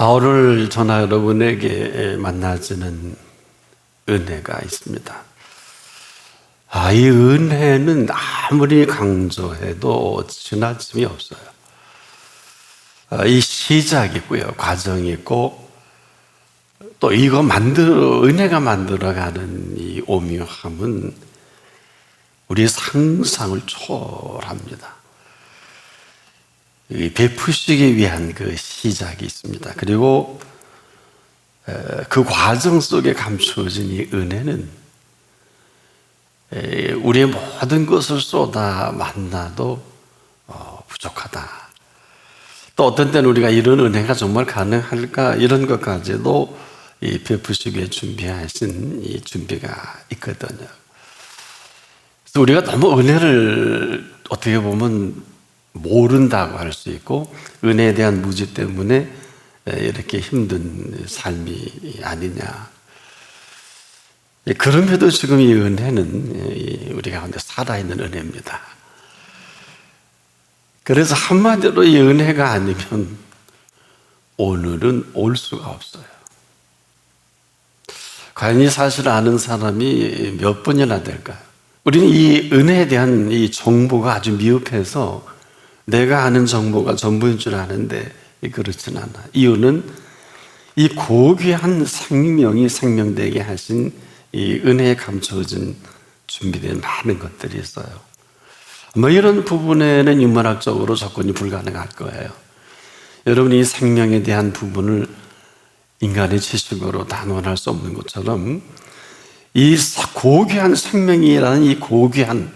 오늘 저나 여러분에게 만나지는 은혜가 있습니다. 이 은혜는 아무리 강조해도 지나침이 없어요. 이 시작이 있고요, 과정이 있고, 또 이거 은혜가 만들어가는 이 오묘함은 우리 상상을 초월합니다. 베푸시기 위한 그 시작이 있습니다. 그리고 그 과정 속에 감추어진 이 은혜는 우리의 모든 것을 쏟아 만나도 부족하다. 또 어떤 때는 우리가 이런 은혜가 정말 가능할까, 이런 것까지도 이 베푸시기 위해 준비하신 이 준비가 있거든요. 그래서 우리가 너무 은혜를 어떻게 보면 모른다고 할 수 있고, 은혜에 대한 무지 때문에 이렇게 힘든 삶이 아니냐. 그럼에도 지금 이 은혜는 우리 가운데 살아있는 은혜입니다. 그래서 한마디로 이 은혜가 아니면 오늘은 올 수가 없어요. 과연 이 사실을 아는 사람이 몇 분이나 될까요? 우리는 이 은혜에 대한 이 정보가 아주 미흡해서 내가 아는 정보가 전부인 줄 아는데 그렇진 않아. 이유는 이 고귀한 생명이 생명되게 하신 이 은혜에 감춰진 준비된 많은 것들이 있어요. 이런 부분에는 인문학적으로 접근이 불가능할 거예요. 여러분이 이 생명에 대한 부분을 인간의 지식으로 단언할 수 없는 것처럼 이 고귀한 생명이라는 이 고귀한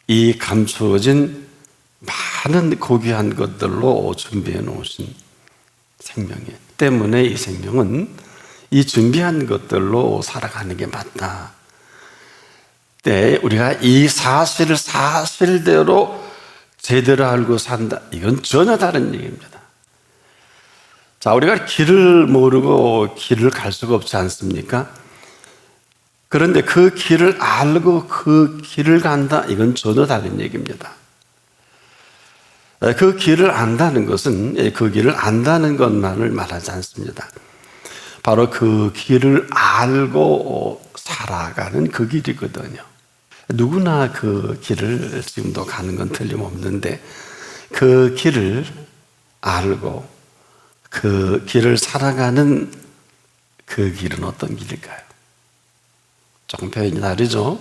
이 감추어진 많은 고귀한 것들로 준비해 놓으신 생명이 때문에 이 생명은 이 준비한 것들로 살아가는 게 맞다. 때 우리가 이 사실을 사실대로 제대로 알고 산다. 이건 전혀 다른 얘기입니다. 자, 우리가 길을 모르고 길을 갈 수가 없지 않습니까? 그런데 그 길을 알고 그 길을 간다. 이건 전혀 다른 얘기입니다. 그 길을 안다는 것은 그 길을 안다는 것만을 말하지 않습니다. 바로 그 길을 알고 살아가는 그 길이거든요. 누구나 그 길을 지금도 가는 건 틀림없는데 그 길을 알고 그 길을 살아가는 그 길은 어떤 길일까요? 조금 표현이 다르죠?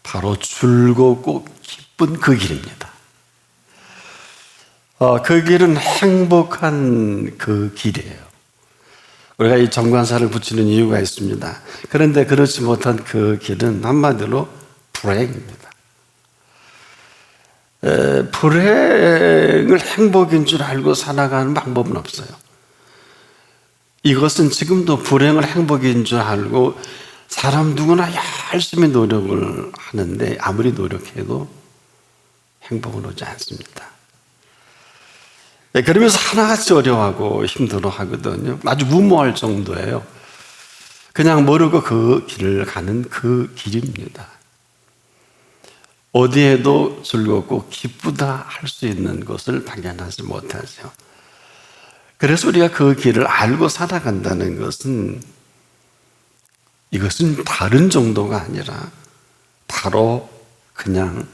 바로 즐겁고 기쁜 그 길입니다. 그 길은 행복한 그 길이에요. 우리가 이 정관사를 붙이는 이유가 있습니다. 그런데 그렇지 못한 그 길은 한마디로 불행입니다. 불행을 행복인 줄 알고 살아가는 방법은 없어요. 이것은 지금도 불행을 행복인 줄 알고 사람 누구나 열심히 노력을 하는데 아무리 노력해도 행복은 오지 않습니다. 그러면서 하나같이 어려워하고 힘들어 하거든요. 아주 무모할 정도예요. 그냥 모르고 그 길을 가는 그 길입니다. 어디에도 즐겁고 기쁘다 할 수 있는 것을 발견하지 못하죠. 그래서 우리가 그 길을 알고 살아간다는 것은 이것은 다른 정도가 아니라 바로 그냥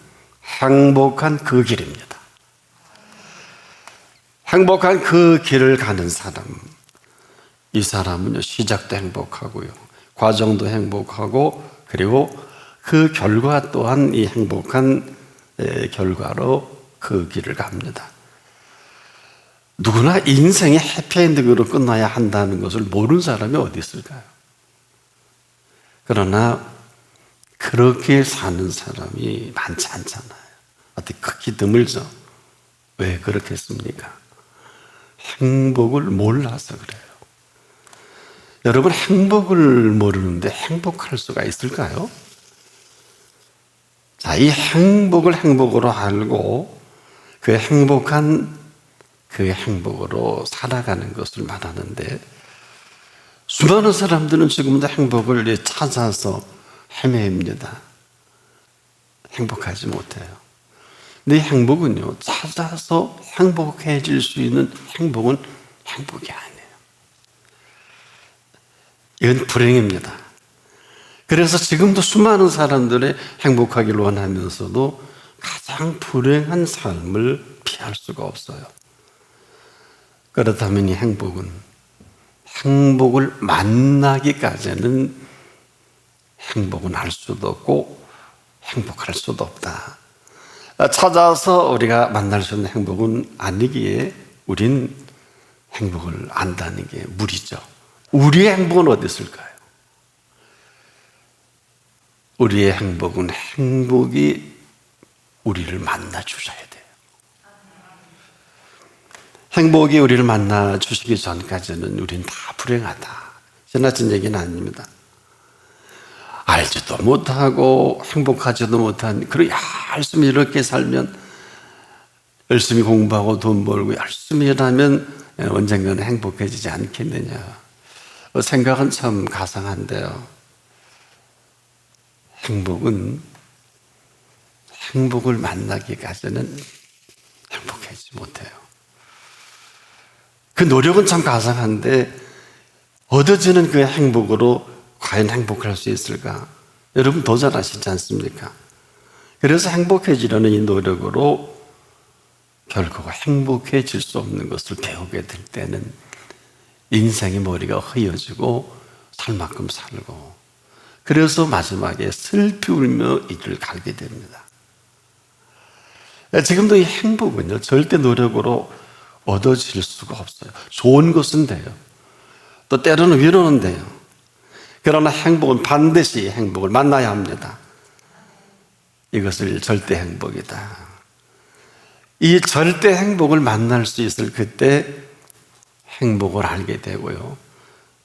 행복한 그 길입니다. 행복한 그 길을 가는 사람, 이 사람은 시작도 행복하고요, 과정도 행복하고, 그리고 그 결과 또한 이 행복한 결과로 그 길을 갑니다. 누구나 인생이 해피엔딩으로 끝나야 한다는 것을 모르는 사람이 어디 있을까요? 그러나 그렇게 사는 사람이 많지 않잖아요. 어떻게 극히 드물죠? 왜 그렇겠습니까? 행복을 몰라서 그래요. 여러분, 행복을 모르는데 행복할 수가 있을까요? 자, 이 행복을 행복으로 알고 그 행복한 그 행복으로 살아가는 것을 말하는데, 수많은 사람들은 지금도 행복을 찾아서 헤매입니다. 행복하지 못해요. 근데 행복은요, 찾아서 행복해질 수 있는 행복은 행복이 아니에요. 이건 불행입니다. 그래서 지금도 수많은 사람들의 행복하기를 원하면서도 가장 불행한 삶을 피할 수가 없어요. 그렇다면 이 행복을 만나기까지는 행복은 할 수도 없고 행복할 수도 없다. 찾아서 우리가 만날 수 있는 행복은 아니기에 우린 행복을 안다는 게 무리죠. 우리의 행복은 어디 있을까요? 우리의 행복은 행복이 우리를 만나 주셔야 돼요. 행복이 우리를 만나 주시기 전까지는 우린 다 불행하다. 지나친 얘기는 아닙니다. 알지도 못하고 행복하지도 못한, 그리고 열심히 이렇게 살면, 열심히 공부하고 돈 벌고 열심히 일하면 언젠가는 행복해지지 않겠느냐. 생각은 참 가상한데요. 행복을 만나기까지는 행복하지 못해요. 그 노력은 참 가상한데 얻어지는 그 행복으로 과연 행복할 수 있을까? 여러분 도전하시지 않습니까? 그래서 행복해지려는 이 노력으로 결코 행복해질 수 없는 것을 배우게 될 때는 인생의 머리가 흐여지고 살 만큼 살고, 그래서 마지막에 슬피 울며 이를 갈게 됩니다. 지금도 이 행복은요, 절대 노력으로 얻어질 수가 없어요. 좋은 것은 돼요. 또 때로는 위로는 돼요. 그러나 행복은 반드시 행복을 만나야 합니다. 이것을 절대 행복이다. 이 절대 행복을 만날 수 있을 그때 행복을 알게 되고요,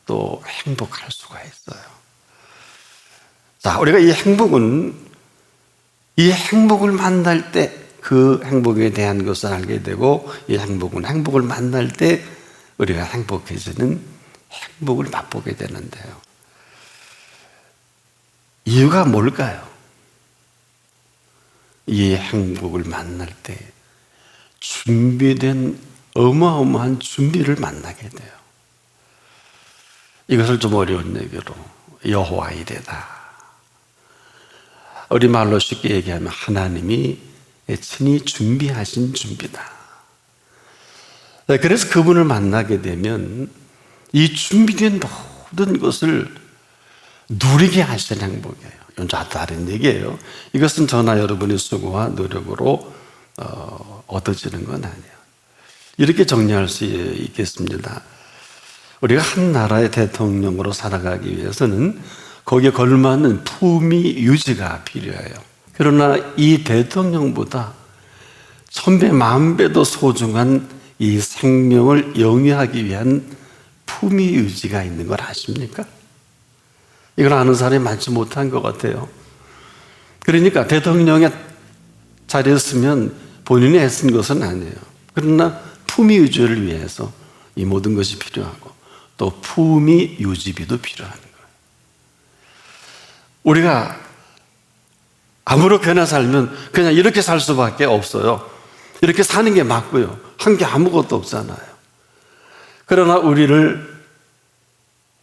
또 행복할 수가 있어요. 자, 우리가 이 행복을 만날 때 그 행복에 대한 것을 알게 되고, 이 행복을 만날 때 우리가 행복해지는 행복을 맛보게 되는데요. 이유가 뭘까요? 이 행복을 만날 때 준비된 어마어마한 준비를 만나게 돼요. 이것을 좀 어려운 얘기로 여호와 이레다. 우리말로 쉽게 얘기하면 하나님이 친히 준비하신 준비다. 그래서 그분을 만나게 되면 이 준비된 모든 것을 누리게 하시는 행복이에요. 이건 다른 얘기예요. 이것은 저나 여러분의 수고와 노력으로 얻어지는 건 아니에요. 이렇게 정리할 수 있겠습니다. 우리가 한 나라의 대통령으로 살아가기 위해서는 거기에 걸맞는 품위 유지가 필요해요. 그러나 이 대통령보다 천배 만배도 소중한 이 생명을 영위하기 위한 품위 유지가 있는 걸 아십니까? 이걸 아는 사람이 많지 못한 것 같아요. 그러니까 대통령의 자리에 있으면 본인이 애쓴 것은 아니에요. 그러나 품위 유지를 위해서 이 모든 것이 필요하고, 또 품위 유지비도 필요한 거예요. 우리가 아무렇게나 살면 그냥 이렇게 살 수밖에 없어요. 이렇게 사는 게 맞고요. 한 게 아무것도 없잖아요. 그러나 우리를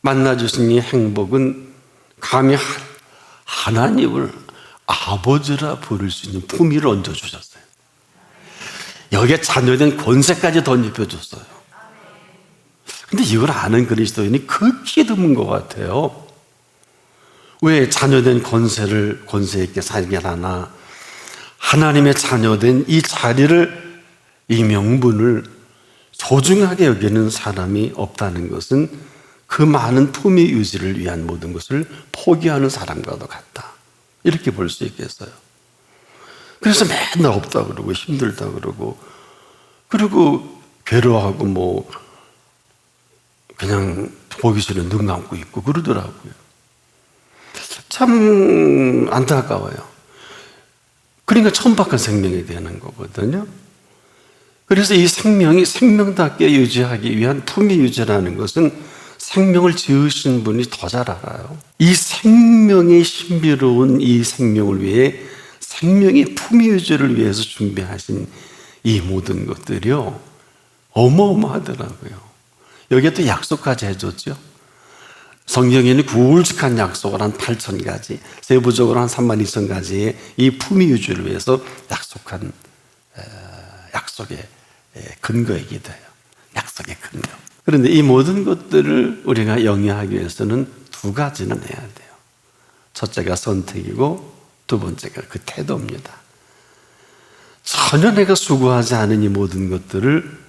만나주신 이 행복은 감히 하나님을 아버지라 부를 수 있는 품위를 얹어주셨어요. 여기에 자녀된 권세까지 덧입혀줬어요. 근데 이걸 아는 그리스도인이 극히 드문 것 같아요. 왜 자녀된 권세 있게 살길 하나? 하나님의 자녀된 이 자리를, 이 명분을 소중하게 여기는 사람이 없다는 것은 그 많은 품위 유지를 위한 모든 것을 포기하는 사람과도 같다. 이렇게 볼 수 있겠어요. 그래서 맨날 없다 그러고 힘들다 그러고, 그리고 괴로워하고 그냥 보기 싫어 눈 감고 있고 그러더라고요. 참 안타까워요. 그러니까 천박한 생명이 되는 거거든요. 그래서 이 생명이 생명답게 유지하기 위한 품위 유지라는 것은 생명을 지으신 분이 더 잘 알아요. 이 생명의 신비로운 이 생명을 위해, 생명의 품위 유지를 위해서 준비하신 이 모든 것들이요, 어마어마하더라고요. 여기에 또 약속까지 해줬죠. 성경에는 굵직한 약속을 한 8,000가지, 세부적으로 한 32,000가지의 이 품위 유지를 위해서 약속한 약속의 근거이기도 해요. 약속의 근거. 그런데 이 모든 것들을 우리가 영위하기 위해서는 두 가지는 해야 돼요. 첫째가 선택이고 두 번째가 그 태도입니다. 전혀 내가 수고하지 않은 이 모든 것들을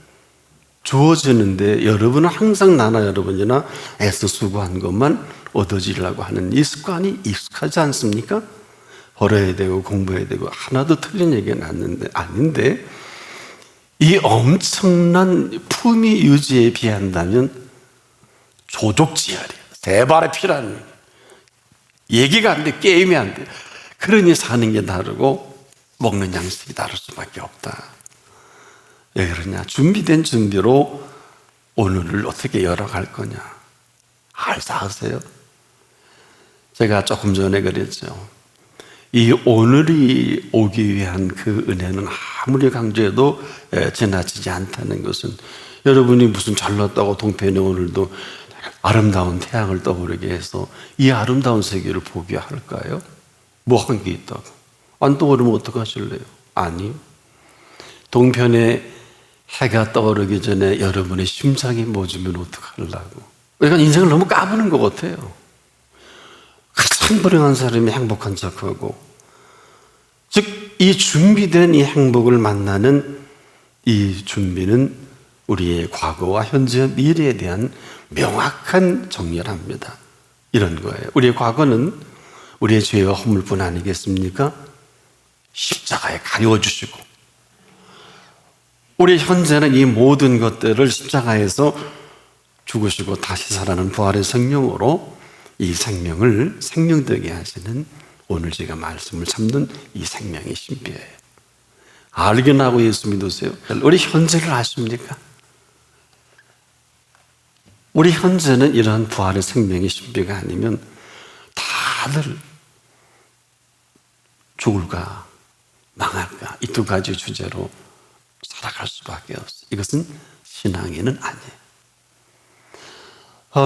주어지는데 여러분은 항상 나나 여러분이나 애써 수고한 것만 얻어지려고 하는 이 습관이 익숙하지 않습니까? 벌어야 되고 공부해야 되고 하나도 틀린 얘기는 아닌데 이 엄청난 품위 유지에 비한다면 조족지혈이에요. 세 발의 피라는 얘기가 안 돼, 게임이 안 돼. 그러니 사는 게 다르고 먹는 양식이 다를 수밖에 없다. 왜 그러냐? 준비된 준비로 오늘을 어떻게 열어갈 거냐? 알사하세요? 제가 조금 전에 그랬죠. 이 오늘이 오기 위한 그 은혜는 아무리 강조해도 지나치지 않다는 것은 여러분이 무슨 잘났다고 동편에 오늘도 아름다운 태양을 떠오르게 해서 이 아름다운 세계를 보게 할까요? 뭐 한 게 있다고? 안 떠오르면 어떡하실래요? 아니, 동편에 해가 떠오르기 전에 여러분의 심장이 멎으면 어떡하려고? 그러니까 인생을 너무 까부는 것 같아요. 가장 불행한 사람이 행복한 척하고, 즉 이 준비된 이 행복을 만나는 이 준비는 우리의 과거와 현재와 미래에 대한 명확한 정리를 합니다. 이런 거예요. 우리의 과거는 우리의 죄와 허물뿐 아니겠습니까? 십자가에 가려워주시고, 우리 현재는 이 모든 것들을 십자가에서 죽으시고 다시 살아나는 부활의 생명으로 이 생명을 생명되게 하시는 오늘 제가 말씀을 참는 이 생명의 신비예요. 알긴 하고 예수 믿으세요. 우리 현재를 아십니까? 우리 현재는 이러한 부활의 생명의 신비가 아니면 다들 죽을까 망할까 이 두 가지 주제로 살아갈 수밖에 없어요. 이것은 신앙에는 아니에요.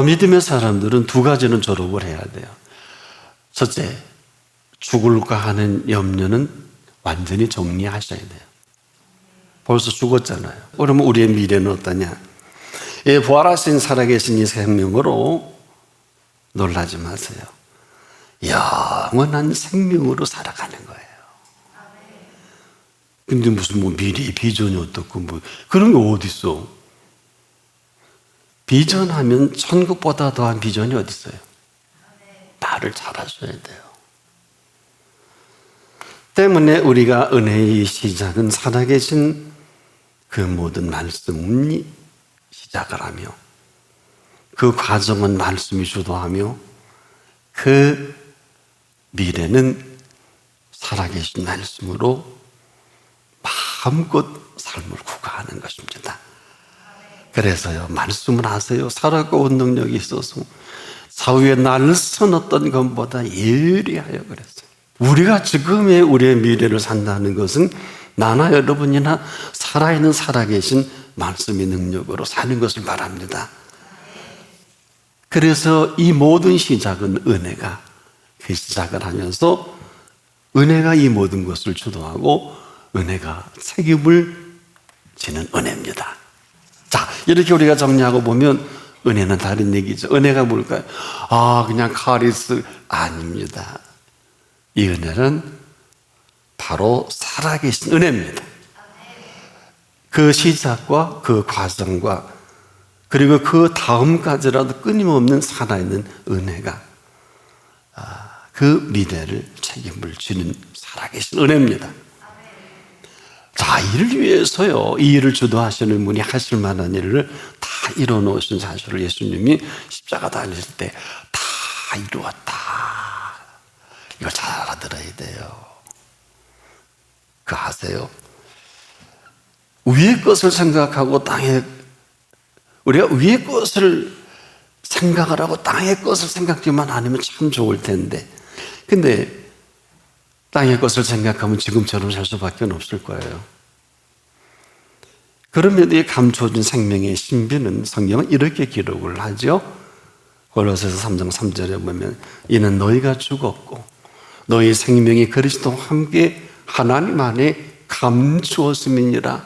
믿음의 사람들은 두 가지는 졸업을 해야 돼요. 첫째, 죽을까 하는 염려는 완전히 정리하셔야 돼요. 벌써 죽었잖아요. 그러면 우리의 미래는 어떠냐? 부활하신 살아계신 이 생명으로 놀라지 마세요. 영원한 생명으로 살아가는 거예요. 근데 무슨 뭐 미래의 비전이 어떻고 뭐 그런 게 어디 있어? 비전하면 천국보다 더한 비전이 어디 있어요? 말을 잘하셔야 돼요. 때문에 우리가 은혜의 시작은 살아계신 그 모든 말씀이 시작을 하며 그 과정은 말씀이 주도하며 그 미래는 살아계신 말씀으로 마음껏 삶을 구가하는 것입니다. 그래서요, 말씀을 하세요. 살아가온 능력이 있어서 사후에 날선 어떤 것보다 예리하여 그랬어요. 우리가 지금의 우리의 미래를 산다는 것은 나나 여러분이나 살아있는 살아계신 말씀의 능력으로 사는 것을 말합니다. 그래서 이 모든 시작은 은혜가 그 시작을 하면서 은혜가 이 모든 것을 주도하고 은혜가 책임을 지는 은혜입니다. 자, 이렇게 우리가 정리하고 보면 은혜는 다른 얘기죠. 은혜가 뭘까요? 그냥 카리스 아닙니다. 이 은혜는 바로 살아계신 은혜입니다. 그 시작과 그 과정과 그리고 그 다음까지라도 끊임없는 살아있는 은혜가 그 미래를 책임을 지는 살아계신 은혜입니다. 자, 이를 위해서요, 이 일을 주도하시는 분이 하실 만한 일을 다 이뤄놓으신 사실을 예수님이 십자가 달리실 때 다 이루었다. 이걸 잘 알아들어야 돼요. 그 아세요? 위의 것을 생각하고 우리가 위의 것을 생각을 하고 땅의 것을 생각지만 않으면 참 좋을 텐데, 근데 땅의 것을 생각하면 지금처럼 살 수밖에 없을 거예요. 그러면 이 감춰진 생명의 신비는 성경은 이렇게 기록을 하죠. 골로새서 3장 3절에 보면 이는 너희가 죽었고 너희 생명이 그리스도와 함께 하나님 안에 감추었음이니라.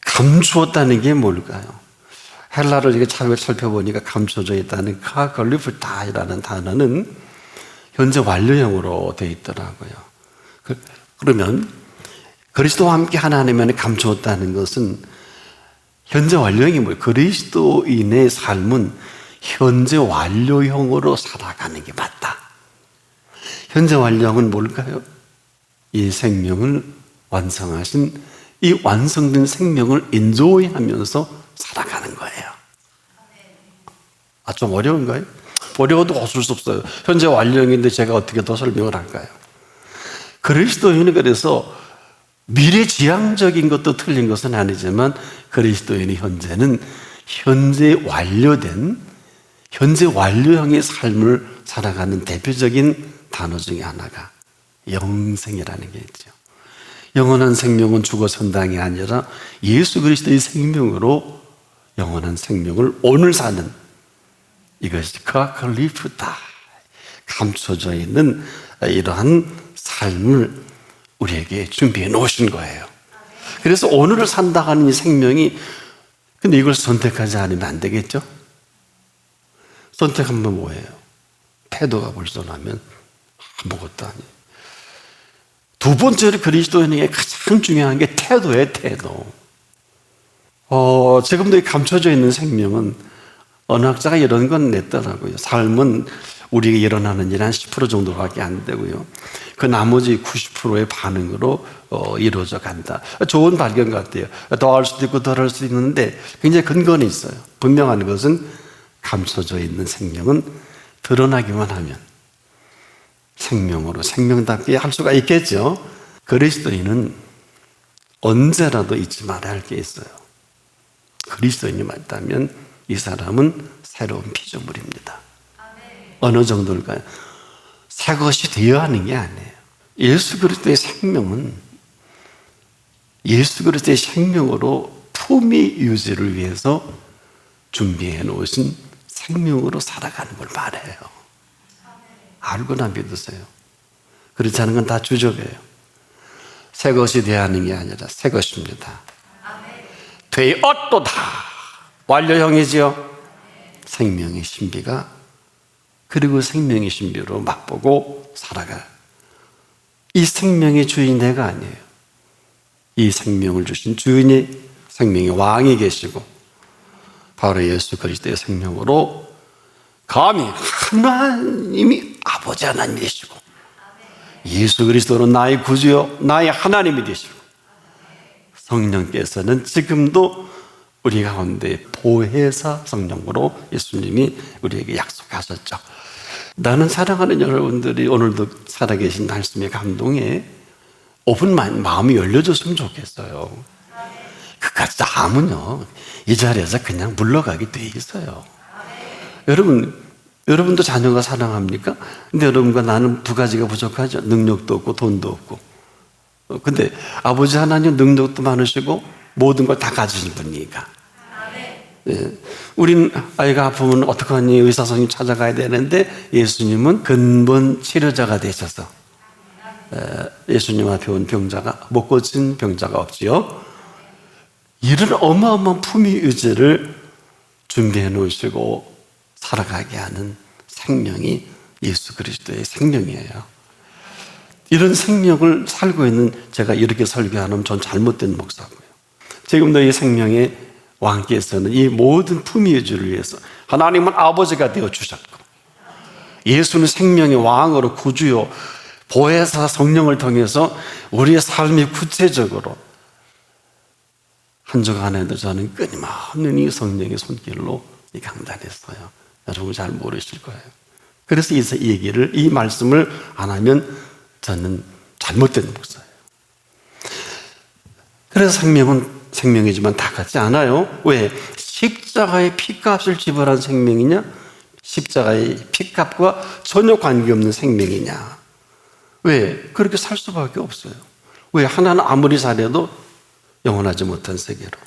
감추었다는 게 뭘까요? 헬라를 이렇게 살펴보니까 감춰져 있다는 카글리프타이라는 단어는 현재 완료형으로 되어 있더라고요. 그러면 그리스도와 함께 하나님 안에 감추었다는 것은 현재 완료형이 뭐예요? 그리스도인의 삶은 현재 완료형으로 살아가는 게 맞다. 현재 완료형은 뭘까요? 이 생명을 완성하신 이 완성된 생명을 인조이하면서 살아가는 거예요. 좀 어려운가요? 어려워도 어쩔 수 없어요. 현재 완료형인데 제가 어떻게 더 설명을 할까요? 그리스도인은 그래서 미래지향적인 것도 틀린 것은 아니지만 그리스도인의 현재는 현재 완료된 현재 완료형의 삶을 살아가는 대표적인 단어 중에 하나가 영생이라는 게 있죠. 영원한 생명은 죽어 선당이 아니라 예수 그리스도의 생명으로 영원한 생명을 오늘 사는 이것이 카칼리프다, 감춰져 있는 이러한 삶을 우리에게 준비해 놓으신 거예요. 그래서 오늘을 산다 하는 이 생명이, 근데 이걸 선택하지 않으면 안 되겠죠? 선택하면 뭐예요? 태도가 불순하면 아무것도 아니에요. 두 번째로 그리스도인에게 가장 중요한 게 태도예요, 태도. 지금도 감춰져 있는 생명은 어느 학자가 이런 건 냈더라고요. 삶은 우리에게 일어나는 일 한 10% 정도밖에 안 되고요. 그 나머지 90%의 반응으로 이루어져 간다. 좋은 발견 같아요. 더 할 수도 있고 덜 할 수도 있는데 굉장히 근거는 있어요. 분명한 것은 감춰져 있는 생명은 드러나기만 하면 생명으로 생명답게 할 수가 있겠죠. 그리스도인은 언제라도 잊지 말아야 할 게 있어요. 그리스도인이 맞다면 이 사람은 새로운 피조물입니다. 어느 정도일까요? 새 것이 되어야 하는 게 아니에요. 예수 그리스도의 생명은 예수 그리스도의 생명으로 품위 유지를 위해서 준비해 놓으신 생명으로 살아가는 걸 말해요. 알고나 믿으세요. 그렇지 않은 건 다 주적이에요. 새 것이 되어야 하는 게 아니라 새 것입니다. 되었도다. 완료형이지요. 생명의 신비가, 그리고 생명의 신비로 맛보고 살아가. 이 생명의 주인이 내가 아니에요. 이 생명을 주신 주인이, 생명의 왕이 계시고 바로 예수 그리스도의 생명으로 감히 하나님이 아버지 하나님이 되시고 예수 그리스도는 나의 구주요 나의 하나님이 되시고 성령께서는 지금도 우리 가운데 보혜사 성령으로 예수님이 우리에게 약속하셨죠. 나는 사랑하는 여러분들이 오늘도 살아계신 말씀의 감동에 오픈 마음이 열려줬으면 좋겠어요. 그까지 다 하면요 이 자리에서 그냥 물러가게 돼 있어요. 여러분도 자녀가 사랑합니까? 근데 여러분과 나는 두 가지가 부족하죠. 능력도 없고 돈도 없고. 근데 아버지 하나님 능력도 많으시고 모든 걸 다 가지신 분이니까. 네. 우린 아이가 아프면 어떡하니 의사 선생님 찾아가야 되는데 예수님은 근본 치료자가 되셔서 예수님 앞에 온 병자가, 못 고친 병자가 없지요. 이런 어마어마한 품위 유지를 준비해 놓으시고 살아가게 하는 생명이 예수 그리스도의 생명이에요. 이런 생명을 살고 있는 제가 이렇게 설교하면 전 잘못된 목사고요. 지금도 이 생명의 왕께서는 이 모든 품위 유지를 위해서 하나님은 아버지가 되어 주셨고 예수는 생명의 왕으로 구주요 보혜사 성령을 통해서 우리의 삶이 구체적으로 한 주 안에도 저는 끊임없는 이 성령의 손길로 강단했어요. 여러분 잘 모르실 거예요. 그래서 이 얘기를, 이 말씀을 안 하면 저는 잘못된 목사예요. 그래서 생명은 생명이지만 다 같지 않아요. 왜? 십자가의 피값을 지불한 생명이냐? 십자가의 피값과 전혀 관계없는 생명이냐? 왜? 그렇게 살 수밖에 없어요. 왜? 하나는 아무리 잘해도 영원하지 못한 세계로,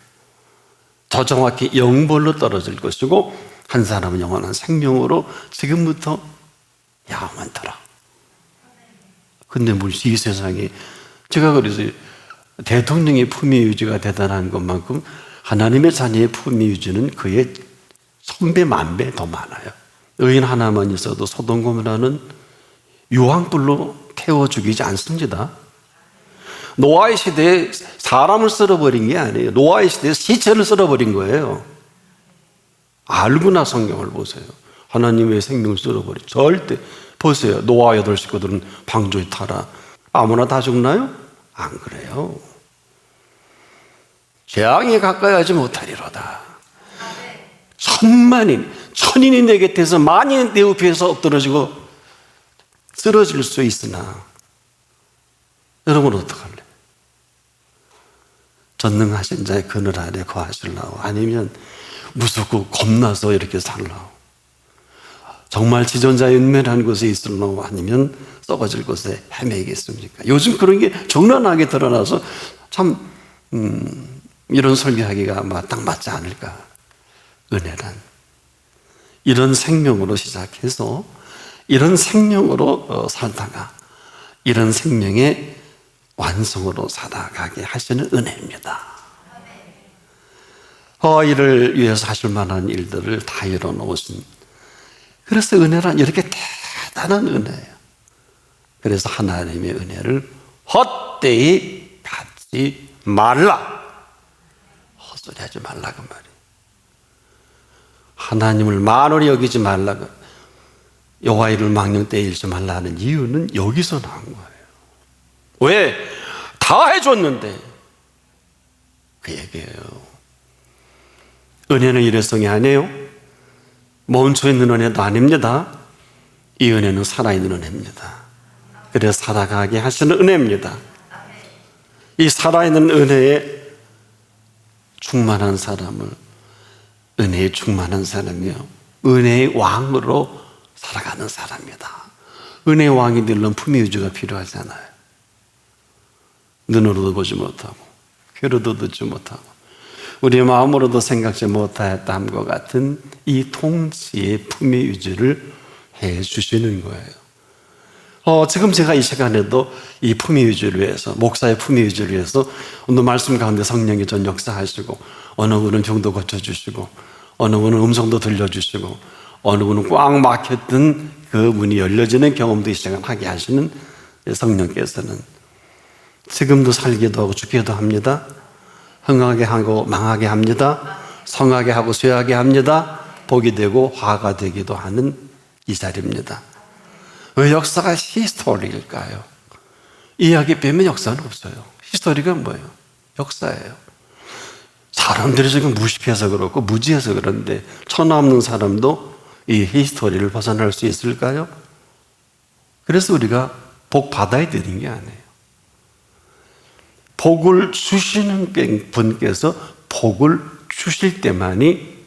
더 정확히 영벌로 떨어질 것이고, 한 사람은 영원한 생명으로 지금부터 영원토록. 근데 이 세상에, 제가 그래서 대통령의 품위 유지가 대단한 것만큼 하나님의 자녀의 품위 유지는 그의 1000배, 10,000배 더 많아요. 의인 하나만 있어도 소돔 고모라는 유황불로 태워 죽이지 않습니다. 노아의 시대에 사람을 썰어버린 게 아니에요. 노아의 시대에 시체를 썰어버린 거예요. 알고나 성경을 보세요. 하나님의 생명을 썰어버린, 절대. 보세요. 노아 8 식구들은 방주에 타라. 아무나 다 죽나요? 안 그래요. 재앙에 가까이 하지 못하리로다. 천인이 내 곁에서 만인이 내 옆에서 엎드러지고 쓰러질 수 있으나, 여러분 어떡할래? 전능하신 자의 그늘 아래 거하실라고, 아니면 무섭고 겁나서 이렇게 살라고, 정말 지존자의 은밀한 곳에 있으려고, 아니면 썩어질 곳에 헤매겠습니까? 요즘 그런 게 적나라하게 드러나서 참 이런 설교하기가 아마 딱 맞지 않을까. 은혜란 이런 생명으로 시작해서 이런 생명으로 살다가 이런 생명의 완성으로 살아가게 하시는 은혜입니다. 이를 위해서 하실 만한 일들을 다 이뤄놓으신, 그래서 은혜란 이렇게 대단한 은혜예요. 그래서 하나님의 은혜를 헛되이 갖지 말라. 헛소리 하지 말라 그 말이에요. 하나님을 만홀히 여기지 말라고, 여호와 이름을 망령되이 잃지 말라 하는 이유는 여기서 나온 거예요. 왜? 다 해줬는데. 그 얘기예요. 은혜는 일회성이 아니에요. 멈춰있는 은혜도 아닙니다. 이 은혜는 살아있는 은혜입니다. 그래서 살아가게 하시는 은혜입니다. 이 살아있는 은혜에 충만한 사람을, 은혜에 충만한 사람이요, 은혜의 왕으로 살아가는 사람이다. 은혜의 왕이 되려면 품위 유지가 필요하잖아요. 눈으로도 보지 못하고 귀로도 듣지 못하고 우리의 마음으로도 생각지 못했다함과 같은 이 통치의 품위 유지를 해 주시는 거예요. 지금 제가 이 시간에도 이 품위 유지를 위해서, 목사의 품위 유지를 위해서 오늘 말씀 가운데 성령이 전 역사하시고, 어느 분은 병도 고쳐주시고, 어느 분은 음성도 들려주시고, 어느 분은 꽉 막혔던 그 문이 열려지는 경험도 이 시간 하게 하시는 성령께서는 지금도 살기도 하고 죽기도 합니다. 흥하게 하고 망하게 합니다. 성하게 하고 쇠하게 합니다. 복이 되고 화가 되기도 하는 이 자리입니다. 왜 역사가 히스토리일까요? 이야기 빼면 역사는 없어요. 히스토리가 뭐예요? 역사예요. 사람들이 지금 무식해서 그렇고 무지해서 그런데 천하 없는 사람도 이 히스토리를 벗어날 수 있을까요? 그래서 우리가 복 받아야 되는 게 아니에요. 복을 주시는 분께서 복을 주실 때만이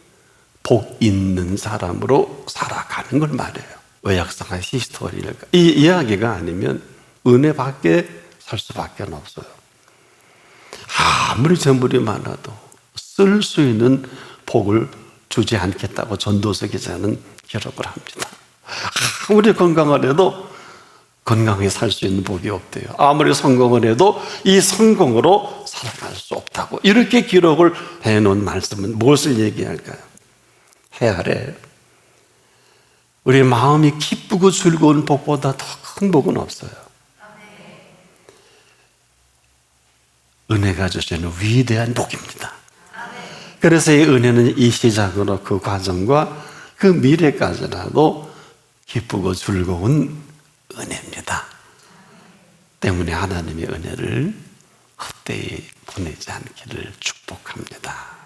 복 있는 사람으로 살아가는 걸 말해요. 왜 역사가 히스토리일까? 이 이야기가 아니면 은혜밖에 살 수밖에 없어요. 아무리 재물이 많아도 쓸 수 있는 복을 주지 않겠다고 전도서 기자는 기록을 합니다. 아무리 건강을 해도 건강하게 살 수 있는 복이 없대요. 아무리 성공을 해도 이 성공으로 살아갈 수 없다고 이렇게 기록을 해놓은 말씀은 무엇을 얘기할까요? 해 아래 우리 마음이 기쁘고 즐거운 복보다 더 큰 복은 없어요. 은혜가 주시는 위대한 복입니다. 그래서 이 은혜는 이 시작으로 그 과정과 그 미래까지라도 기쁘고 즐거운 은혜입니다. 때문에 하나님의 은혜를 헛되이 보내지 않기를 축복합니다.